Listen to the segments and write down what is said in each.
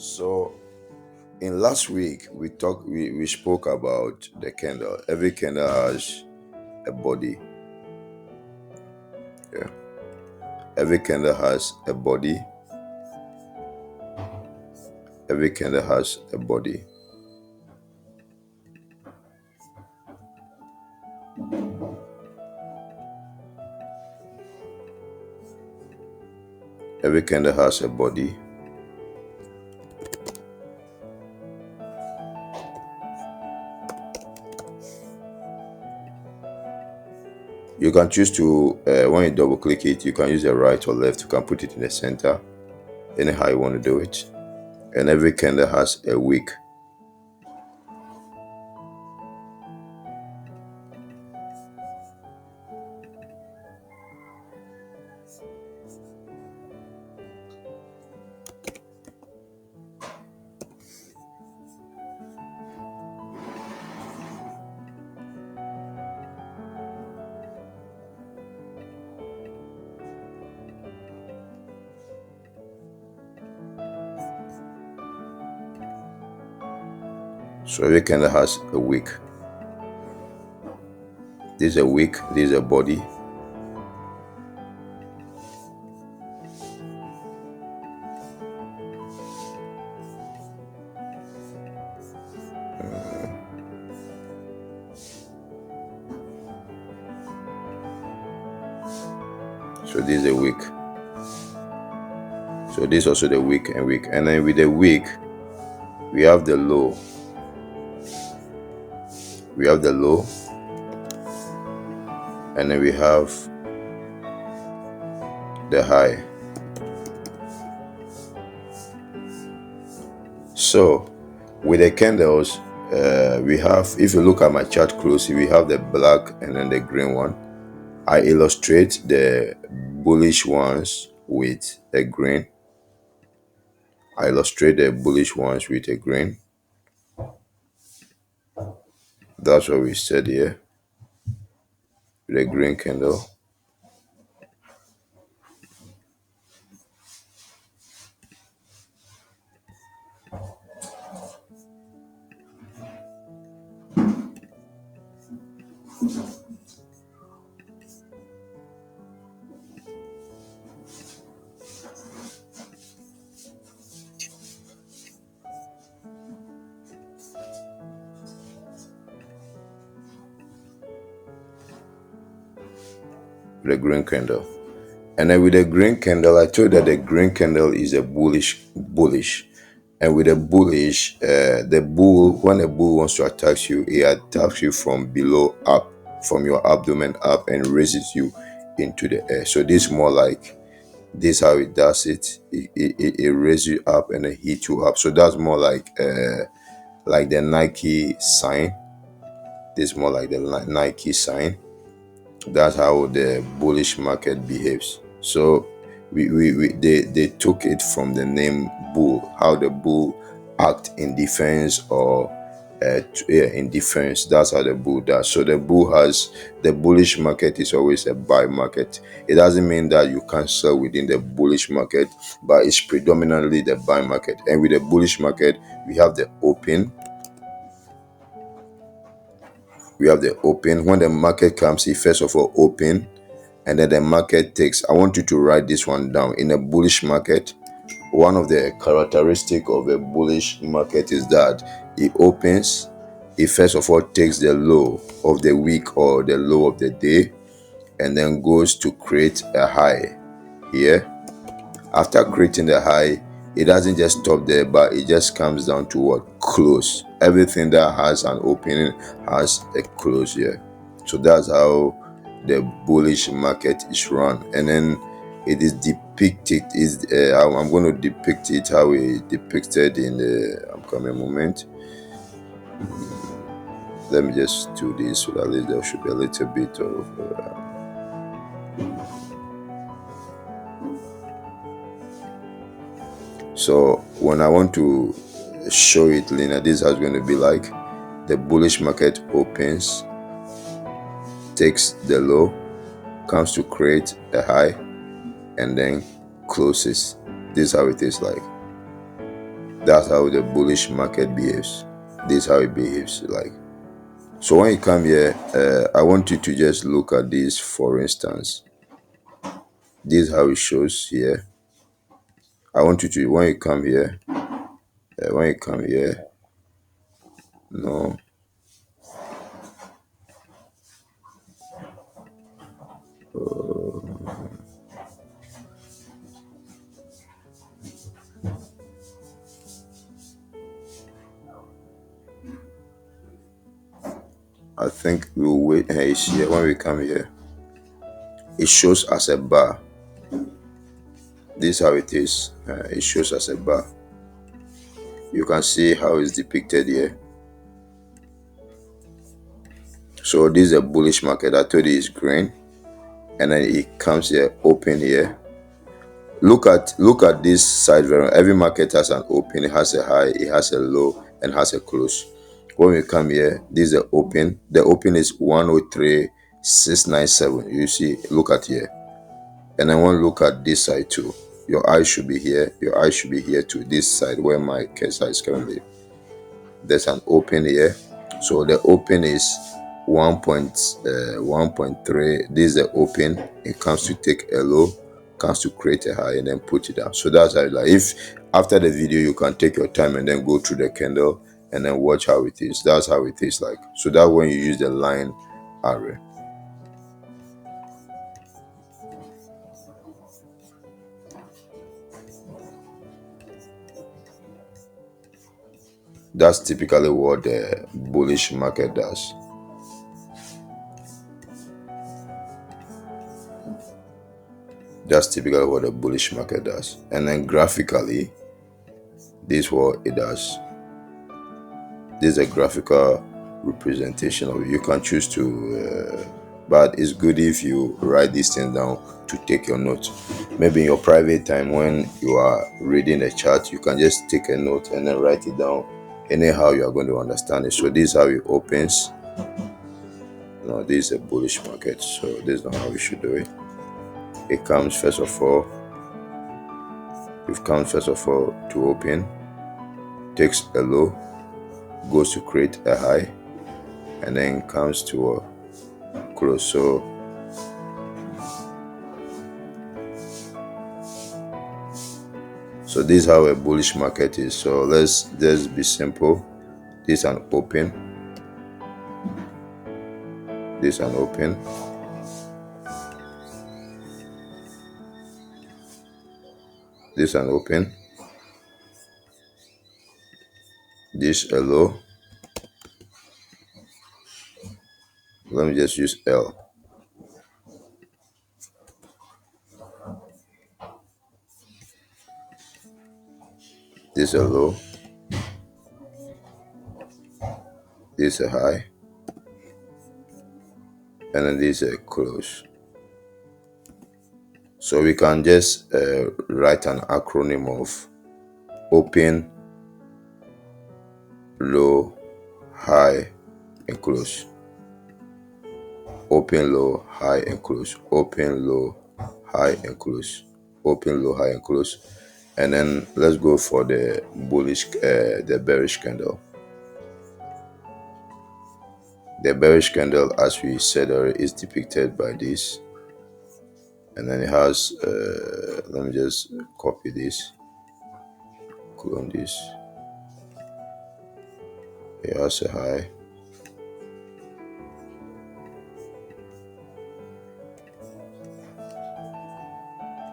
So in last week we spoke about the candle. Every candle has a body. Yeah. Every candle has a body. Every candle has a body. Every candle has a body. You can choose to, when you double click it, you can use the right or left. You can put it in the center, anyhow you want to do it. And every candle has a wick. So every candle has a wick. This is a wick, this is a body. So this is a wick. So this is also the wick and wick. And then with the wick, we have the low. We have the low. And then we have the high. So with the candles, we have, if you look at my chart closely, we have the black and then the green one. I illustrate the bullish ones with a green. I illustrate the bullish ones with a green. That's what we said here. With a green candle. With a green candle. And then with the green candle, I told that the green candle is a bullish. And with a bullish, the bull, when a bull wants to attack you, it attacks you from below up, from your abdomen up, and raises you into the air. So this is more like, this how it does it. It raises you up and then hit you up. So that's more like the Nike sign. This is more like the Nike sign. That's how the bullish market behaves. So they took it from the name bull, how the bull act in defense or in defense. That's how the bull does. So the bullish market is always a buy market. It doesn't mean that you can't sell within the bullish market, but it's predominantly the buy market. And with the bullish market, we have the open. We have the open. When the market comes, it first of all open, and then the market takes. I want you to write this one down. In a bullish market, one of the characteristic of a bullish market is that it opens. It first of all takes the low of the week or the low of the day, and then goes to create a high here. After creating the high, it doesn't just stop there, but it just comes down to what? Close. Everything that has an opening has a close here. So that's how the bullish market is run. And then it is depicted, I'm going to depict it how it depicted in the upcoming moment. Let me just do this so that at least there should be a little bit of so when I want to show it linear, this is how it's going to be like. The bullish market opens, takes the low, comes to create a high, and then closes. This is how it is like. That's how the bullish market behaves. This is how it behaves like. So when you come here, I want you to just look at this. For instance, this is how it shows here. I want you to, when you come here, no, I think we'll wait. Hey, it's here. When we come here, it shows as a bar. This is how it is. It shows as a bar. You can see how it's depicted here. So this is a bullish market. I told you it's green, and then it comes here, open here. Look at this side variable. Every market has an open. It has a high, it has a low, and has a close. When we come here, this is the open. The open is 103,697. You see, look at here. And I want to look at this side too. Your eye should be here. Your eye should be here to this side where my cursor is currently. There's an open here. So the open is 1.3. This is the open. It comes to take a low, comes to create a high, and then put it down. So that's how, like, if after the video you can take your time and then go through the candle and then watch how it is. That's how it is like. So that's when you use the line array. That's typically what the bullish market does. That's typically what the bullish market does. And then graphically, this is what it does. This is a graphical representation of it. You can choose to, but it's good if you write these things down to take your notes. Maybe in your private time when you are reading a chart, you can just take a note and then write it down. Anyhow, you are going to understand it. So this is how it opens. Now this is a bullish market, so this is not how we should do it. It comes first of all to open, takes a low, goes to create a high, and then comes to a close. So this is how a bullish market is. So let's just be simple. This is an open, this is an open, this is an open, this a low. Let me just use L. This a low, this a high, and then this a close. So we can just write an acronym of open, low, high, and close. Open, low, high, and close. Open, low, high, and close. Open, low, high, and close. And then let's go for the bullish, the bearish candle. The bearish candle, as we said already, is depicted by this. And then it has, let me just copy this, clone this. It has a high.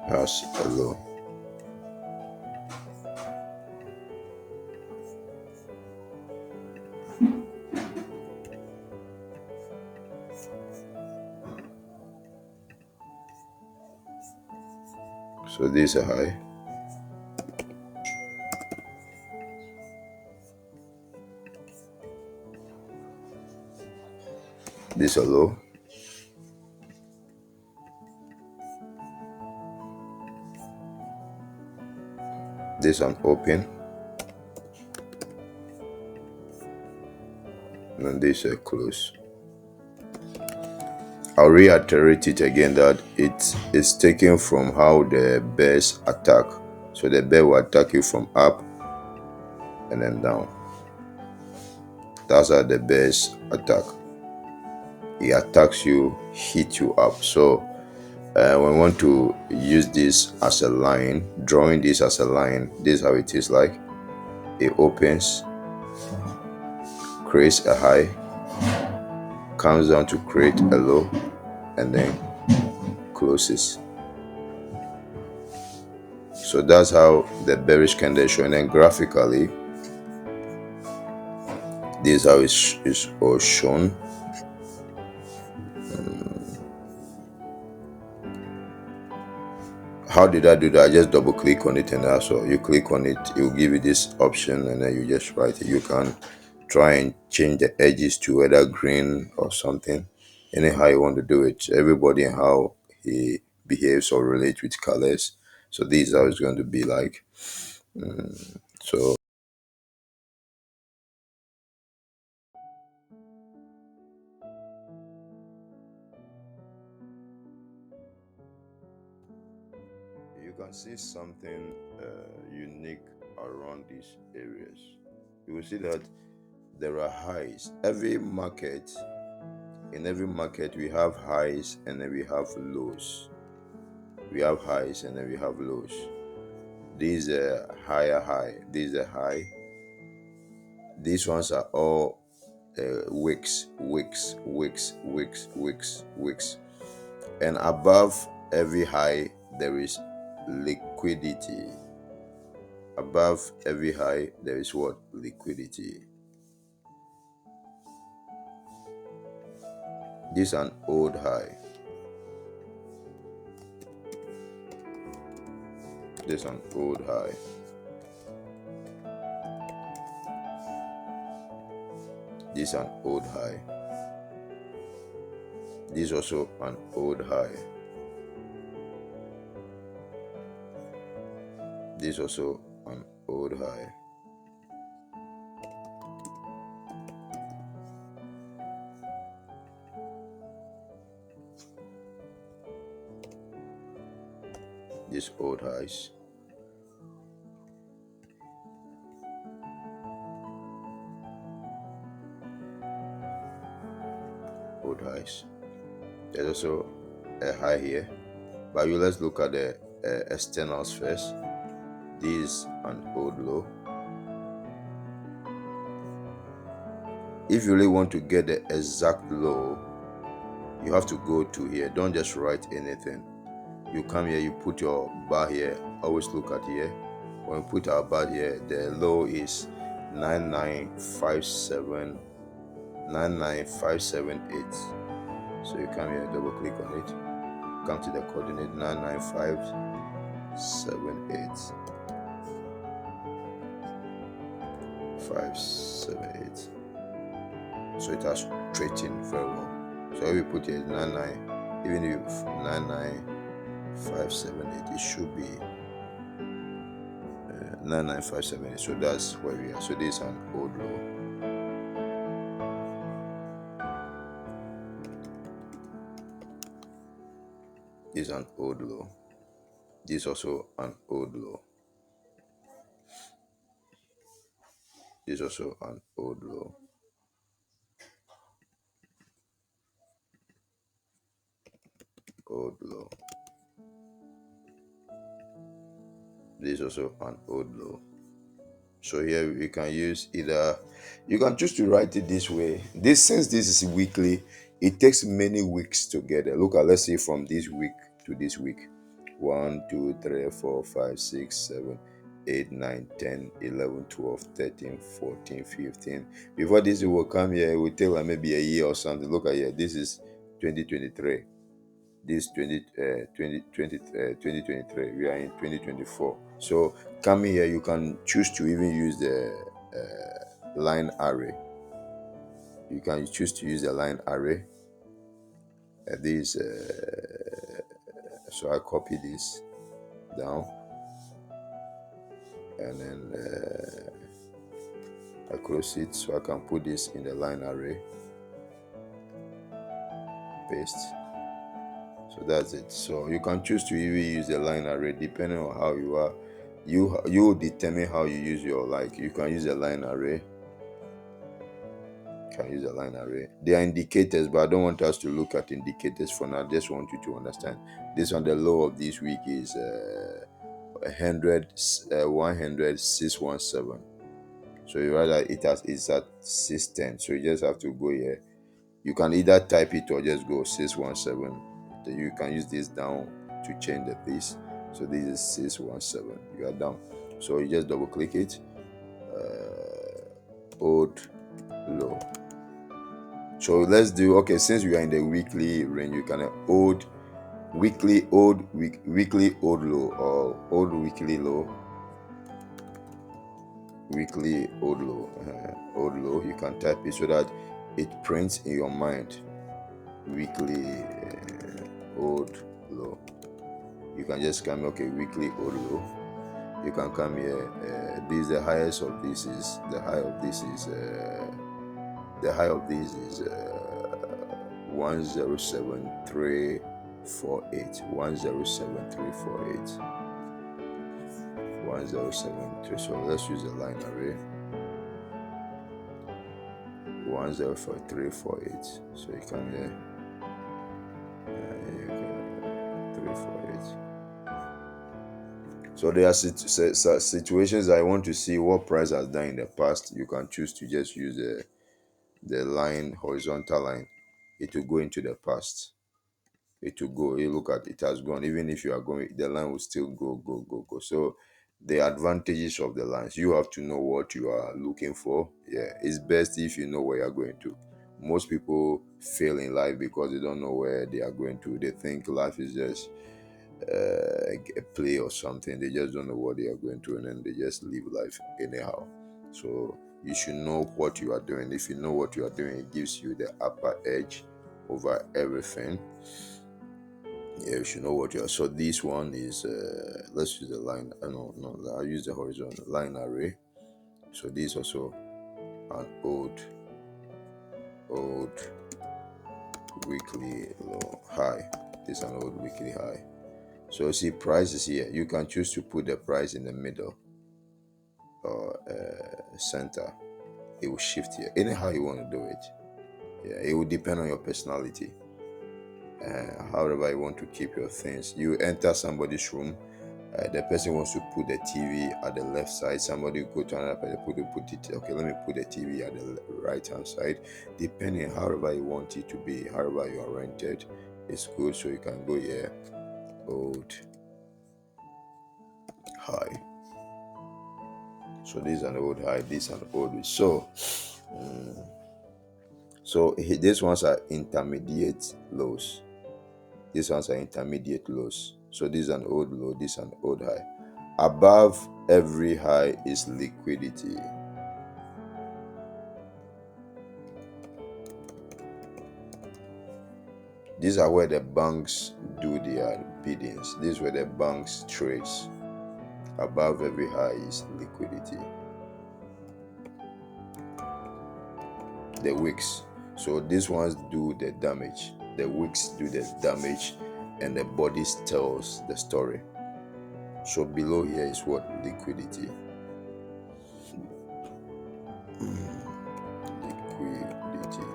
It has a low. So this is a high. This is a low. This is an open. And then this is a close. I'll reiterate it again that it is taken from how the bears attack. So the bear will attack you from up, and then down. That's how the bears attack. He attacks you, hit you up. So when we want to use this as a line, drawing this as a line, this is how it is like. It opens, creates a high, comes down to create a low, and then closes. So that's how the bearish candle is showing. And graphically, this is how it's all shown. How did I do that? I just double click on it, and also you click on it, it will give you this option, and then you just write it. You can try and change the edges to either green or something, anyhow you want to do it. Everybody and how he behaves or relates with colors. So this is how it's going to be like. So you can see something unique around these areas. You will see that there are highs. In every market, we have highs and then we have lows. We have highs and then we have lows. These are higher high. These are high. These ones are all wicks, wicks, wicks, wicks, wicks, wicks. And above every high, there is liquidity. Above every high, there is what? Liquidity. This is an old high. This is an old high. This is an old high. This is also an old high. This is also an old high. These old highs. Old highs. There's also a high here, but let's look at the externals first. This is an old low. If you really want to get the exact low, you have to go to here. Don't just write anything. You come here, you put your bar here. Always look at here. When we put our bar here, the low is 99578. So you come here, double click on it, come to the coordinate 99578. 578. So it has straightened very well. So if we put here 99, even if 99578, it should be 99578. So that's where we are. So this is an old low. This is an old low. This is also an old low. This is also an old low. Old low. This is also an old low. So here we can use either, you can choose to write it this way. Since this is weekly, it takes many weeks together. Look at, let's say from this week to this week. 1, 2, 3, 4, 5, 6, 7, 8, 9, 10, 11, 12, 13, 14, 15. Before this will come here, it will take like maybe a year or something. Look at here. This is 2023. This 2023. We are in 2024. So coming here, you can choose to even use the line array. You can choose to use the line array. So I copy this down, and then I close it so I can put this in the line array. Paste. So that's it. So you can choose to even use the line array depending on how you are. You determine how you use your, like, you can use a line array. They are indicators, but I don't want us to look at indicators for now. I just want you to understand this one. The low of this week is 100 100 617. So you rather it's at 610. So you just have to go here. You can either type it or just go 617. You can use this down to change this. So this is 617. You are down. So you just double click it. Old low. So let's do, okay, since we are in the weekly range, you can old weekly old weekly old low, or old weekly low, weekly old low, old low. You can type it so that it prints in your mind. Weekly old low. You can just come, okay, weekly old low. You can come here. This is the highest of this is the high of this is 107348. 107348. 1073. So let's use a line array. 104348. So you come here. 348. So there are situations I want to see what price has done in the past. You can choose to just use the line, horizontal line. It will go into the past. It will go. You look at it has gone. Even if you are going, the line will still go. So the advantages of the lines, you have to know what you are looking for. Yeah, it's best if you know where you are going to. Most people fail in life because they don't know where they are going to. They think life is just a play or something. They just don't know what they are going to, and then they just live life anyhow. So you should know what you are doing. If you know what you are doing, it gives you the upper edge over everything. Yeah, you should know what you are. So this one is let's use the line. No, I'll use the horizontal line array. So this also an old weekly low high. This is an old weekly high. So see, price is here. You can choose to put the price in the middle or center. It will shift here. Anyhow you want to do it. Yeah, it will depend on your personality. However you want to keep your things. You enter somebody's room. The person wants to put the TV at the left side. Somebody go to another person, put it. Okay, let me put the TV at the right hand side. Depending however you want it to be, however you are rented, it's good. So you can go here, old, high. So this is an old high. This is an old. So these ones are intermediate lows. These ones are intermediate lows. So this is an old low. This is an old high. Above every high is liquidity. These are where the banks do their biddings. This is where the banks trades. Above every high is liquidity. The wicks. So these ones do the damage. The wicks do the damage, and the bodies tells the story. So below here is what? Liquidity. Liquidity.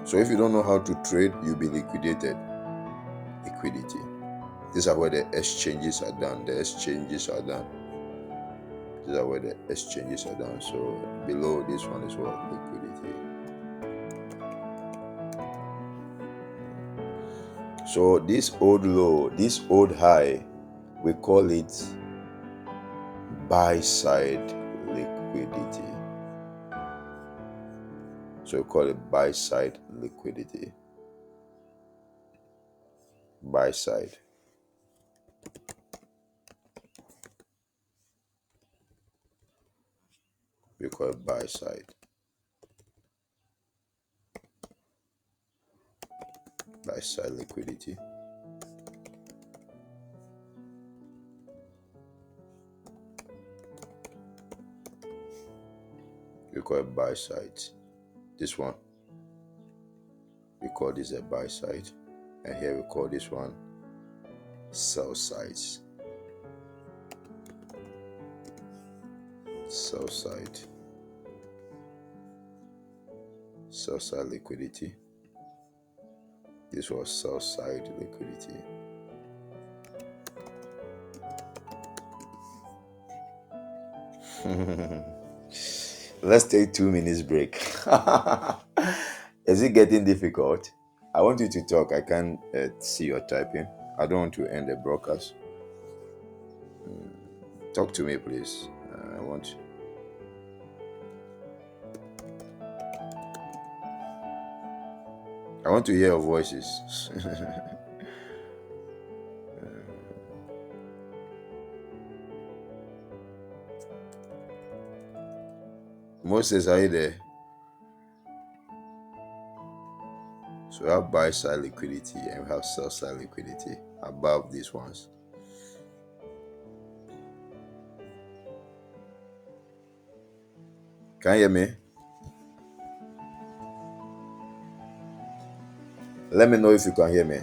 So if you don't know how to trade, you'll be liquidated. Liquidity. These are where the exchanges are done. These are where the exchanges are done. So below this one is what? Liquidity. So this old low, this old high, we call it buy side liquidity. So we call it buy side liquidity. Buy side. We call it buy side. Buy side liquidity. We call it buy side. This one, we call this a buy side. And here we call this one sell sides. sell side liquidity. This was sell side liquidity. Let's take 2 minutes break. Is it getting difficult? I want you to talk. I can't see your typing. I don't want to end the broadcast. Talk to me, please. I want to hear your voices. Moses, are you there? So we have buy side liquidity and we have sell side liquidity above these ones. Can you hear me? Let me know if you can hear me.